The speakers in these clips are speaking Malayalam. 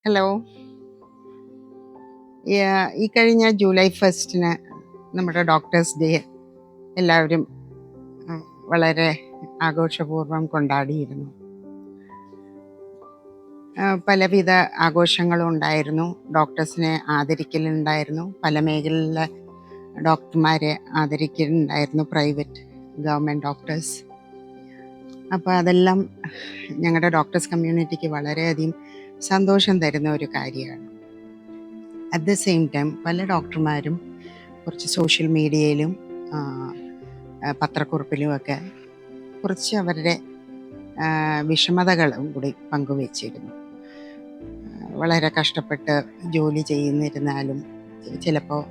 ഹലോ. ഈ കഴിഞ്ഞ ജൂലൈ 1 നമ്മുടെ ഡോക്ടേഴ്സ് ഡേ എല്ലാവരും ഉം, വളരെ ആഘോഷപൂർവ്വം കൊണ്ടാടിയിരുന്നു. പലവിധ ആഘോഷങ്ങളും ഉണ്ടായിരുന്നു. ഡോക്ടേഴ്സിനെ ആദരിക്കലുണ്ടായിരുന്നു. പല മേഖലയിലെ ഡോക്ടർമാരെ ആദരിക്കലുണ്ടായിരുന്നു. Private, government doctors. അപ്പോൾ അതെല്ലാം ഞങ്ങളുടെ ഡോക്ടേഴ്സ് കമ്മ്യൂണിറ്റിക്ക് വളരെയധികം സന്തോഷം തരുന്ന ഒരു കാര്യമാണ്. അറ്റ് ദ സെയിം ടൈം പല ഡോക്ടർമാരും കുറച്ച് സോഷ്യൽ മീഡിയയിലും പത്രക്കുറിപ്പിലുമൊക്കെ കുറച്ച് അവരുടെ വിഷമതകളും കൂടി പങ്കുവച്ചിരുന്നു. വളരെ കഷ്ടപ്പെട്ട് ജോലി ചെയ്യുന്നിരുന്നാലും ചിലപ്പോൾ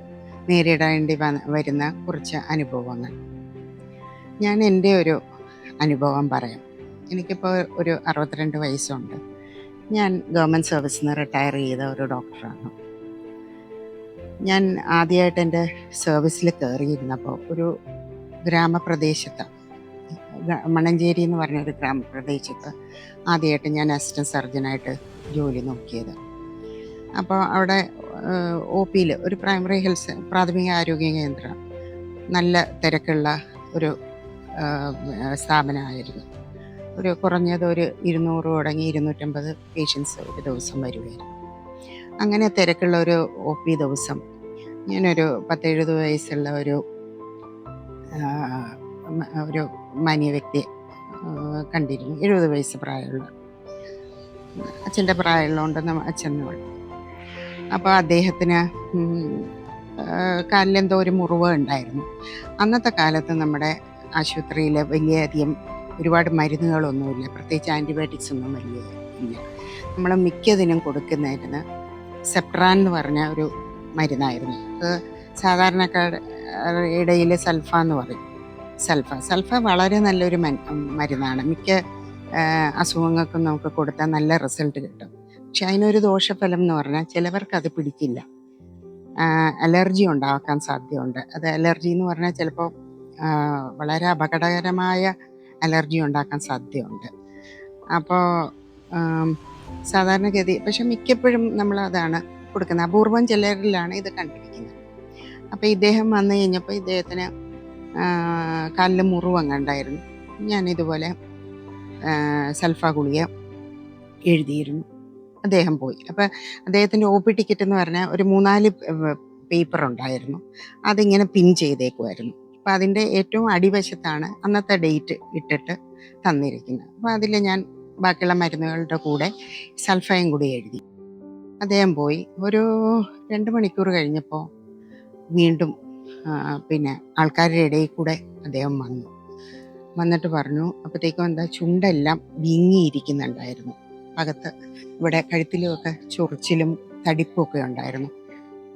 നേരിടേണ്ടി വരുന്ന കുറച്ച് അനുഭവങ്ങൾ. ഞാൻ എൻ്റെ ഒരു അനുഭവം പറയാം. എനിക്കിപ്പോൾ ഒരു 62 വയസ്സുണ്ട്. ഞാൻ ഗവൺമെൻറ് സർവീസിൽ നിന്ന് റിട്ടയർ ചെയ്ത ഒരു ഡോക്ടറാണ്. ഞാൻ ആദ്യമായിട്ട് എൻ്റെ സർവീസിൽ കയറിയിരുന്നപ്പോൾ ഒരു ഗ്രാമപ്രദേശത്ത്, മണഞ്ചേരി എന്ന് പറഞ്ഞൊരു ഗ്രാമപ്രദേശത്ത് ആദ്യമായിട്ട് ഞാൻ അസിസ്റ്റൻറ്റ് സർജനായിട്ട് ജോലി നോക്കിയത്. അപ്പോൾ അവിടെ ഒ പിയിൽ ഒരു പ്രാഥമിക ആരോഗ്യ കേന്ദ്രം, നല്ല തിരക്കുള്ള ഒരു സ്ഥാപനമായിരുന്നു. കുറഞ്ഞത് ഒരു 200 തുടങ്ങി 250 പേഷ്യൻസ് ഒരു ദിവസം വരുമായിരുന്നു. അങ്ങനെ തിരക്കുള്ള ഒരു ഒ പി ദിവസം ഞാനൊരു 70 വയസ്സുള്ള ഒരു മാന്യ വ്യക്തി കണ്ടിരുന്നു. 70 വയസ്സ് പ്രായമുള്ള അച്ഛൻ്റെ പ്രായമുള്ളതുകൊണ്ട് അച്ഛൻ. അപ്പോൾ അദ്ദേഹത്തിന് കാലിലെന്തോ ഒരു മുറിവ് ഉണ്ടായിരുന്നു. അന്നത്തെ കാലത്ത് നമ്മുടെ ആശുപത്രിയിൽ വലിയധികം ഒരുപാട് മരുന്നുകളൊന്നുമില്ല, പ്രത്യേകിച്ച് ആൻറ്റിബയോട്ടിക്സ് ഒന്നും വലിയ ഇല്ല. നമ്മൾ മിക്കതിനും കൊടുക്കുന്നതിന് സെപ്ട്രാൻ എന്ന് പറഞ്ഞ ഒരു മരുന്നായിരുന്നു. അത് സാധാരണക്കാരുടെ ഇടയിൽ സൾഫ എന്ന് പറയും. സൾഫ വളരെ നല്ലൊരു മരുന്നാണ്. മിക്ക അസുഖങ്ങൾക്കും നമുക്ക് കൊടുത്താൽ നല്ല റിസൾട്ട് കിട്ടും. പക്ഷെ അതിനൊരു ദോഷഫലം എന്ന് പറഞ്ഞാൽ ചിലവർക്ക് അത് പിടിക്കില്ല, അലർജി ഉണ്ടാക്കാൻ സാധ്യതയുണ്ട്. അത് അലർജി എന്ന് പറഞ്ഞാൽ ചിലപ്പോൾ വളരെ അപകടകരമായ അലർജി ഉണ്ടാക്കാൻ സാധ്യതയുണ്ട്. അപ്പോൾ സാധാരണഗതി പക്ഷെ മിക്കപ്പോഴും നമ്മൾ അതാണ് കൊടുക്കുന്നത്. അപൂർവം ചിലരിലാണ് ഇത് കണ്ടിരിക്കുന്നത്. അപ്പോൾ ഇദ്ദേഹം വന്നു കഴിഞ്ഞപ്പോൾ ഇദ്ദേഹത്തിന് കാലിൽ മുറിവങ്ങണ്ടായിരുന്നു. ഞാനിതുപോലെ സൾഫ ഗുളിക എഴുതിയിരുന്നു. അദ്ദേഹം പോയി. അപ്പോൾ അദ്ദേഹത്തിൻ്റെ ഒ പി ടിക്കറ്റ് എന്ന് പറഞ്ഞാൽ ഒരു 3-4 പേപ്പർ ഉണ്ടായിരുന്നു. അതിങ്ങനെ പിൻ ചെയ്തേക്കുമായിരുന്നു. അപ്പോൾ അതിൻ്റെ ഏറ്റവും അടിവശത്താണ് അന്നത്തെ ഡേറ്റ് ഇട്ടിട്ട് തന്നിരിക്കുന്നത്. അപ്പോൾ അതിൽ ഞാൻ ബാക്കിയുള്ള മരുന്നുകളുടെ കൂടെ സൾഫയും കൂടി എഴുതി. അദ്ദേഹം പോയി. ഒരു 2 മണിക്കൂർ കഴിഞ്ഞപ്പോൾ വീണ്ടും പിന്നെ ആൾക്കാരുടെ ഇടയിൽ കൂടെ അദ്ദേഹം വന്നിട്ട് പറഞ്ഞു. അപ്പോഴത്തേക്കും എന്താ ചുണ്ടെല്ലാം വീങ്ങിയിരിക്കുന്നുണ്ടായിരുന്നു. അകത്ത് ഇവിടെ കഴുത്തിലുമൊക്കെ ചൊറിച്ചിലും തടിപ്പൊക്കെ ഉണ്ടായിരുന്നു.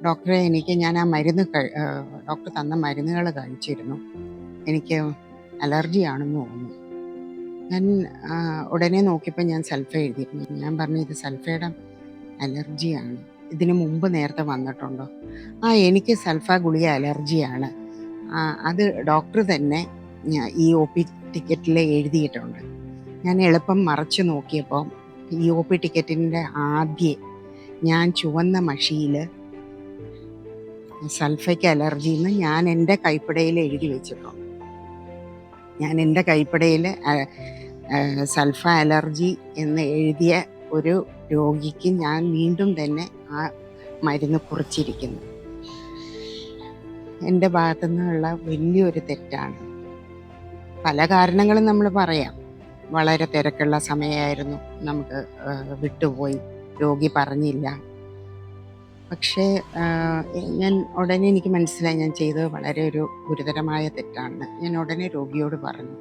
ഡോക്ടറെ, ഞാൻ ആ ഡോക്ടർ തന്ന മരുന്നുകൾ കഴിച്ചിരുന്നു, എനിക്ക് അലർജിയാണെന്ന് തോന്നുന്നു. ഞാൻ ഉടനെ നോക്കിയപ്പോൾ ഞാൻ സൾഫ എഴുതിയിരുന്നു. ഞാൻ പറഞ്ഞു, ഇത് സൾഫയുടെ അലർജിയാണ്. ഇതിന് മുമ്പ് നേരത്തെ വന്നിട്ടുണ്ടോ? എനിക്ക് സൾഫ ഗുളിക അലർജിയാണ്. അത് ഡോക്ടർ തന്നെ ഈ ഒ പി ടിക്കറ്റിൽ എഴുതിയിട്ടുണ്ട്. ഞാൻ എളുപ്പം മറച്ചു നോക്കിയപ്പോൾ ഈ ഒ പി ടിക്കറ്റിൻ്റെ ആദ്യം ഞാൻ ചുവന്ന മഷിയിൽ സൾഫയ്ക്ക് അലർജി എന്ന് ഞാൻ എൻ്റെ കൈപ്പിടയിൽ എഴുതി വെച്ചിട്ടുണ്ട്. ഞാൻ എൻ്റെ കൈപ്പിടയിൽ സൾഫ അലർജി എന്ന് എഴുതിയ ഒരു രോഗിക്ക് ഞാൻ വീണ്ടും തന്നെ ആ മരുന്ന് കുറിച്ചിരിക്കുന്നു. എൻ്റെ ഭാഗത്തു നിന്നുള്ള വലിയൊരു തെറ്റാണ്. പല കാരണങ്ങളും നമ്മൾ പറയാം. വളരെ തിരക്കുള്ള സമയമായിരുന്നു, നമുക്ക് വിട്ടുപോയി, രോഗി പറഞ്ഞില്ല. പക്ഷേ ഞാൻ ഉടനെ എനിക്ക് മനസ്സിലായി ഞാൻ ചെയ്തത് വളരെ ഒരു ഗുരുതരമായ തെറ്റാണ്. ഞാൻ ഉടനെ രോഗിയോട് പറഞ്ഞു,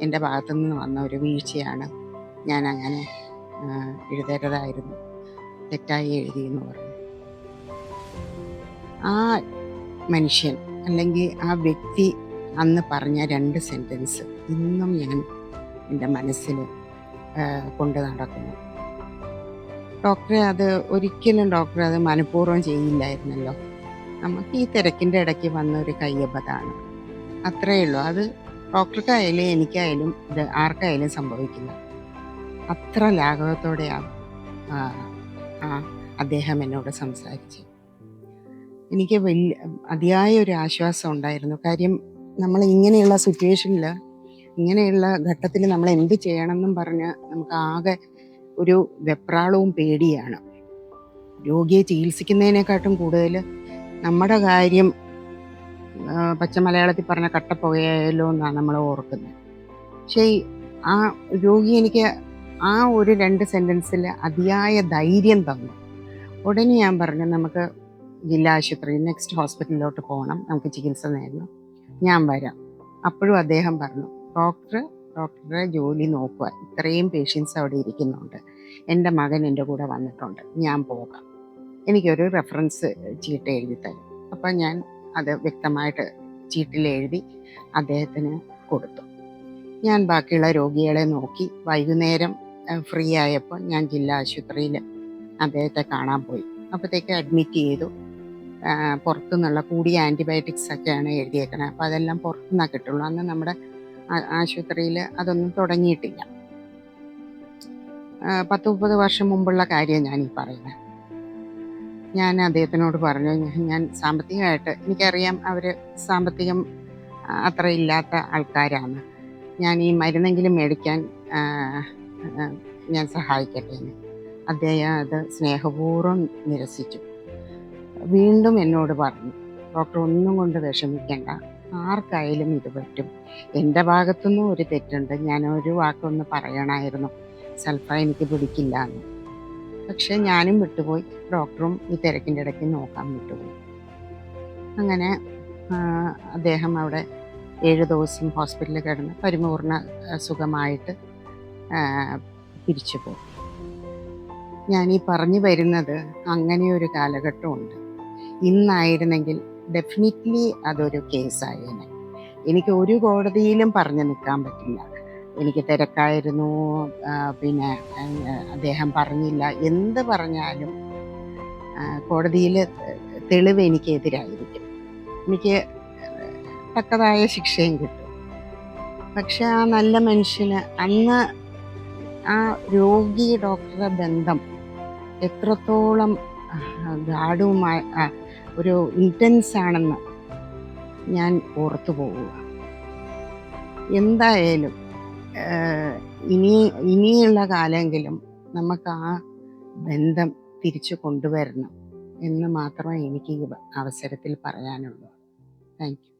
എൻ്റെ ഭാഗത്തു നിന്ന് വന്ന ഒരു വീഴ്ചയാണ്, ഞാൻ അങ്ങനെ എഴുതരുതായിരുന്നു, തെറ്റായി എഴുതിയെന്ന് പറഞ്ഞു. ആ മനുഷ്യൻ അല്ലെങ്കിൽ ആ വ്യക്തി അന്ന് പറഞ്ഞ 2 സെൻറ്റൻസ് ഇന്നും ഞാൻ എൻ്റെ മനസ്സിൽ കൊണ്ട് നടക്കുന്നു. ഡോക്ടറെ അത് മനഃപൂർവ്വം ചെയ്യില്ലായിരുന്നല്ലോ. നമുക്ക് ഈ തിരക്കിൻ്റെ ഇടയ്ക്ക് വന്ന ഒരു കയ്യബദ്ധമാണ്, അത്രയേ ഉള്ളൂ. അത് ഡോക്ടർക്കായാലും എനിക്കായാലും ഇത് ആർക്കായാലും സംഭവിക്കില്ല. അത്ര ലാഘവത്തോടെ ആ അദ്ദേഹം എന്നോട് സംസാരിച്ചു. എനിക്ക് അതിയായ ഒരു ആശ്വാസം ഉണ്ടായിരുന്നു. കാര്യം നമ്മൾ ഇങ്ങനെയുള്ള സിറ്റുവേഷനിൽ, ഇങ്ങനെയുള്ള ഘട്ടത്തിൽ നമ്മൾ എന്ത് ചെയ്യണമെന്നും പറഞ്ഞ് നമുക്ക് ആകെ ഒരു വെപ്രാളവും പേടിയാണ്. രോഗിയെ ചികിത്സിക്കുന്നതിനെക്കാട്ടും കൂടുതൽ നമ്മുടെ കാര്യം പച്ച മലയാളത്തിൽ പറഞ്ഞ കട്ടപ്പുകയായല്ലോ എന്നാണ് നമ്മൾ ഓർക്കുന്നത്. പക്ഷേ ആ രോഗി എനിക്ക് ആ ഒരു 2 സെൻറ്റൻസിൽ അതിയായ ധൈര്യം തന്നു. ഉടനെ ഞാൻ പറഞ്ഞു, നമുക്ക് ജില്ലാ ആശുപത്രി നെക്സ്റ്റ് ഹോസ്പിറ്റലിലോട്ട് പോകണം, നമുക്ക് ചികിത്സ നേടണം, ഞാൻ വരാം. അപ്പോഴും അദ്ദേഹം പറഞ്ഞു, ഡോക്ടറുടെ ജോലി നോക്കുക, ഇത്രയും പേഷ്യൻസ് അവിടെ ഇരിക്കുന്നുണ്ട്, എൻ്റെ മകൻ എൻ്റെ കൂടെ വന്നിട്ടുണ്ട്, ഞാൻ പോകാം, എനിക്കൊരു റെഫറൻസ് ചീട്ട് എഴുതി തരും. അപ്പം ഞാൻ അത് വ്യക്തമായിട്ട് ചീട്ടിൽ എഴുതി അദ്ദേഹത്തിന് കൊടുത്തു. ഞാൻ ബാക്കിയുള്ള രോഗികളെ നോക്കി വൈകുന്നേരം ഫ്രീ ആയപ്പോൾ ഞാൻ ജില്ലാ ആശുപത്രിയിൽ അദ്ദേഹത്തെ കാണാൻ പോയി. അപ്പോഴത്തേക്ക് അഡ്മിറ്റ് ചെയ്തു. പുറത്തുനിന്നുള്ള കൂടിയ ആൻറ്റിബയോട്ടിക്സ് ഒക്കെയാണ് എഴുതിയേക്കണത്. അപ്പോൾ അതെല്ലാം പുറത്തുനിന്നാണ് കിട്ടുള്ളൂ. അന്ന് നമ്മുടെ ആശുപത്രിയിൽ അതൊന്നും തുടങ്ങിയിട്ടില്ല. 10-30 വർഷം മുമ്പുള്ള കാര്യം ഞാനീ പറയുന്നത്. ഞാൻ അദ്ദേഹത്തിനോട് പറഞ്ഞു, ഞാൻ സാമ്പത്തികമായിട്ട്, എനിക്കറിയാം അവർ സാമ്പത്തികം അത്ര ഇല്ലാത്ത ആൾക്കാരാണ്, ഞാൻ ഈ മരുന്നെങ്കിലും മേടിക്കാൻ ഞാൻ സഹായിക്കട്ടെ എന്ന്. അദ്ദേഹം അത് സ്നേഹപൂർവ്വം നിരസിച്ചു. വീണ്ടും എന്നോട് പറഞ്ഞു, ഡോക്ടർ ഒന്നും കൊണ്ട് വിഷമിക്കേണ്ട, ആർക്കായാലും ഇത് പറ്റും, എൻ്റെ ഭാഗത്തുനിന്നും ഒരു തെറ്റുണ്ട്, ഞാൻ ഒരു വാക്കൊന്ന് പറയണമായിരുന്നു, സൾഫ എനിക്ക് പിടിക്കില്ല എന്ന്. പക്ഷെ ഞാനും വിട്ടുപോയി, ഡോക്ടറും ഈ തിരക്കിൻ്റെ ഇടയ്ക്ക് നോക്കാൻ വിട്ടുപോയി. അങ്ങനെ അദ്ദേഹം അവിടെ 7 ദിവസം ഹോസ്പിറ്റലിൽ കിടന്ന് പരിപൂർണ സുഖമായിട്ട് തിരിച്ചു പോയി. ഞാനീ പറഞ്ഞു വരുന്നത്, അങ്ങനെ ഒരു കാലഘട്ടമുണ്ട്. ഇന്നായിരുന്നെങ്കിൽ ഡെഫിനറ്റ്ലി അതൊരു കേസായേനെ. എനിക്ക് ഒരു കോടതിയിലും പറഞ്ഞു നിൽക്കാൻ പറ്റില്ല, എനിക്ക് തിരക്കായിരുന്നു, പിന്നെ അദ്ദേഹം പറഞ്ഞില്ല, എന്ത് പറഞ്ഞാലും കോടതിയിൽ തെളിവ് എനിക്കെതിരായിരിക്കും, എനിക്ക് തക്കതായ ശിക്ഷയും കിട്ടും. പക്ഷെ ആ നല്ല മനുഷ്യന് അന്ന് ആ രോഗി ഡോക്ടറുടെ ബന്ധം എത്രത്തോളം ഗാഢവുമായ ഒരു ഇൻറ്റൻസ് ആണെന്ന് ഞാൻ ഓർത്തു പോവുക. എന്തായാലും ഇനിയുള്ള കാലമെങ്കിലും നമുക്ക് ആ ബന്ധം തിരിച്ചു കൊണ്ടുവരണം എന്ന് മാത്രമേ എനിക്ക് ഈ അവസരത്തിൽ പറയാനുള്ളൂ. Thank you.